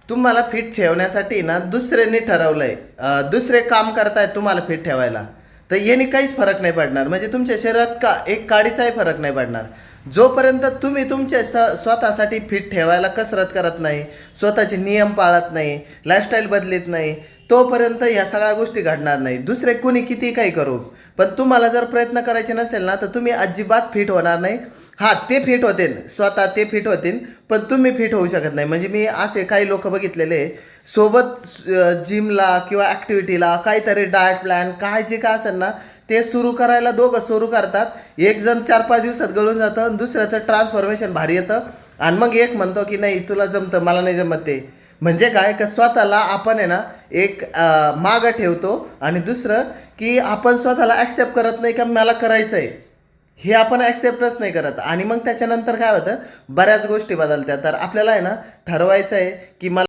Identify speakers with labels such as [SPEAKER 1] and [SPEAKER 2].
[SPEAKER 1] तुम्हाला फिट ठेवण्यासाठी ना दुसऱ्यांनी ठरवलंय, दुसरे काम करतायत तुम्हाला फिट ठेवायला, तर याने काहीच फरक नाही पडणार. म्हणजे तुमच्या शरीरात एक काडीचाही फरक नाही पडणार. जोपर्यंत तुम्ही तुमच्या स्वतःसाठी फिट ठेवायला कसरत करत नाही, स्वतःचे नियम पाळत नाही, लाईफस्टाईल बदलत नाही, तोपर्यंत ह्या सगळ्या गोष्टी घडणार नाही. दुसरे कुणी किती काही करू, पण तुम्हाला जर प्रयत्न करायचे नसेल ना, तर तुम्ही अजिबात फिट होणार नाही. हां, ते फिट होतील, स्वतः ते फिट होतील, पण तुम्ही फिट होऊ शकत नाही. म्हणजे मी असे काही लोक बघितलेले सोबत जिमला किंवा ॲक्टिव्हिटीला काहीतरी डाएट प्लॅन काय जे काय असेल ना, ते सुरू करायला दोघं सुरू करतात. एक जण 4-5 दिवसात गळून जातं आणि दुसऱ्याचं ट्रान्सफॉर्मेशन भारी येतं, आणि मग एक म्हणतो की नाही तुला जमतं, मला नाही जमत. ते म्हणजे काय का स्वतःला आपण आहे ना एक मागं ठेवतो, आणि दुसरं की आपण स्वतःला ॲक्सेप्ट करत नाही का मला करायचं आहे, हे आपण ॲक्सेप्टच नाही करत. आणि मग त्याच्यानंतर काय होतं, बऱ्याच गोष्टी बदलतात. तर आपल्याला आहे ना ठरवायचं आहे की मला